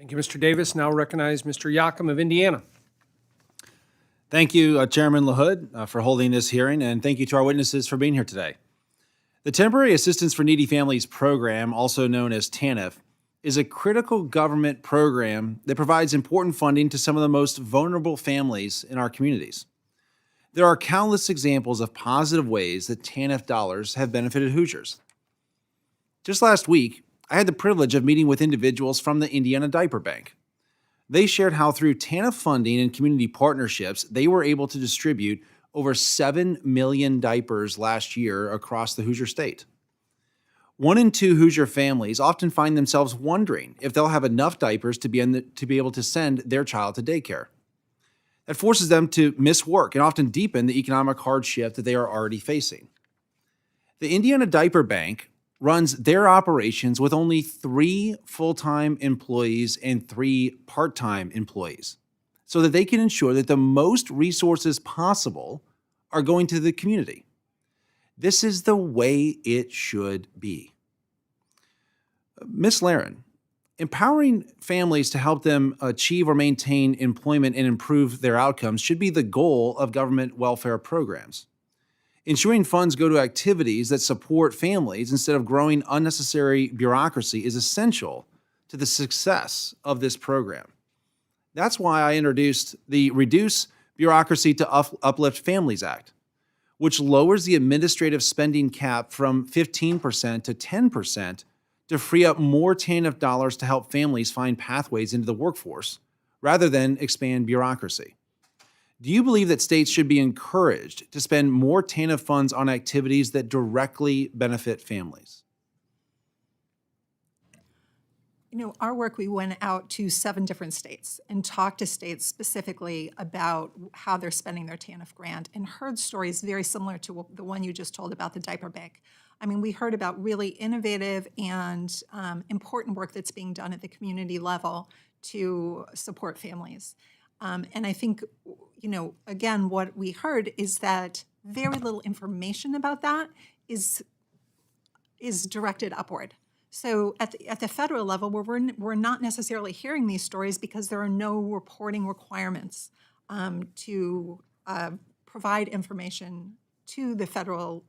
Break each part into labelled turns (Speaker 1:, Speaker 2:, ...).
Speaker 1: Thank you, Mr. Davis. Now recognize Mr. Yakym of Indiana.
Speaker 2: Thank you, Chairman LaHood, for holding this hearing, and thank you to our witnesses for being here today. The Temporary Assistance for Needy Families Program, also known as TANF, is a critical government program that provides important funding to some of the most vulnerable families in our communities. There are countless examples of positive ways that TANF dollars have benefited Hoosiers. Just last week, I had the privilege of meeting with individuals from the Indiana Diaper Bank. They shared how through TANF funding and community partnerships, they were able to distribute over 7 million diapers last year across the Hoosier state. 1 in 2 Hoosier families often find themselves wondering if they'll have enough diapers to be able to send their child to daycare. That forces them to miss work and often deepen the economic hardship that they are already facing. The Indiana Diaper Bank runs their operations with only 3 full-time employees and 3 part-time employees, so that they can ensure that the most resources possible are going to the community. This is the way it should be. Ms. Laren, empowering families to help them achieve or maintain employment and improve their outcomes should be the goal of government welfare programs. Ensuring funds go to activities that support families instead of growing unnecessary bureaucracy is essential to the success of this program. That's why I introduced the Reduce Bureaucracy to Uplift Families Act, which lowers the administrative spending cap from 15% to 10% to free up more TANF dollars to help families find pathways into the workforce, rather than expand bureaucracy. Do you believe that states should be encouraged to spend more TANF funds on activities that directly benefit families?
Speaker 3: Our work, we went out to 7 different states and talked to states specifically about how they're spending their TANF grant and heard stories very similar to the one you just told about the diaper bank. We heard about really innovative and important work that's being done at the community level to support families. And I think, again, what we heard is that very little information about that is directed upward. So at the federal level, we're not necessarily hearing these stories because there are no reporting requirements to provide information to the federal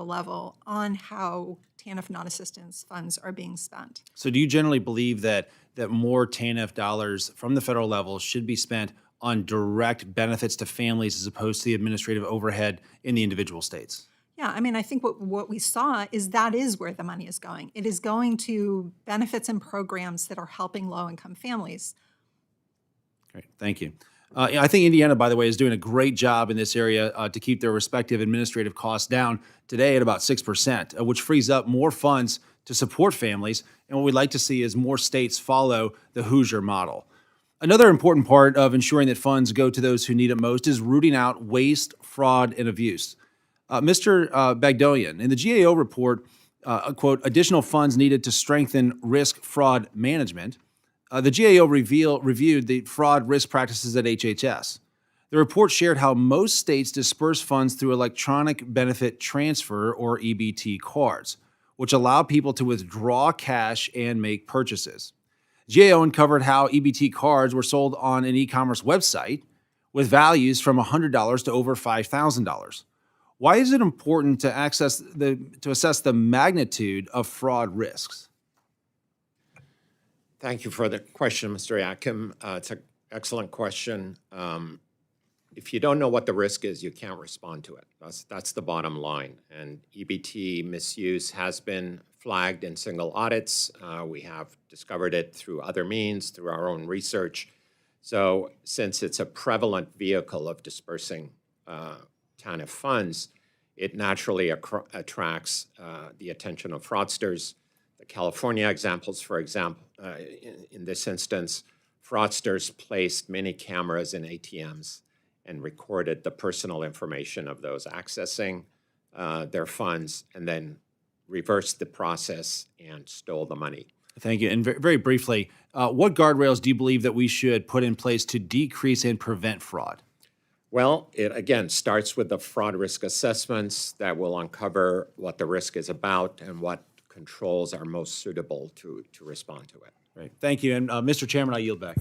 Speaker 3: level on how TANF non-assistance funds are being spent.
Speaker 2: So do you generally believe that more TANF dollars from the federal level should be spent on direct benefits to families as opposed to the administrative overhead in the individual states?
Speaker 3: Yeah, I think what we saw is that is where the money is going. It is going to benefits and programs that are helping low-income families.
Speaker 2: Great, thank you. I think Indiana, by the way, is doing a great job in this area to keep their respective administrative costs down today at about 6%, which frees up more funds to support families. And what we'd like to see is more states follow the Hoosier model. Another important part of ensuring that funds go to those who need it most is rooting out waste, fraud, and abuse. Mr. Bagdoyan, in the GAO report, quote, additional funds needed to strengthen risk fraud management, the GAO reviewed the fraud risk practices at HHS. The report shared how most states disperse funds through electronic benefit transfer, or EBT cards, which allow people to withdraw cash and make purchases. GAO uncovered how EBT cards were sold on an e-commerce website with values from $100 to over $5,000. Why is it important to assess the magnitude of fraud risks?
Speaker 4: Thank you for the question, Mr. Yakym. It's an excellent question. If you don't know what the risk is, you can't respond to it. That's the bottom line. And EBT misuse has been flagged in single audits. We have discovered it through other means, through our own research. So since it's a prevalent vehicle of dispersing TANF funds, it naturally attracts the attention of fraudsters. The California examples, for example, in this instance, fraudsters placed many cameras in ATMs and recorded the personal information of those accessing their funds, and then reversed the process and stole the money.
Speaker 2: Thank you. And very briefly, what guardrails do you believe that we should put in place to decrease and prevent fraud?
Speaker 4: Well, it again starts with the fraud risk assessments that will uncover what the risk is about and what controls are most suitable to respond to it.
Speaker 2: Great. Thank you. And Mr. Chairman, I yield back.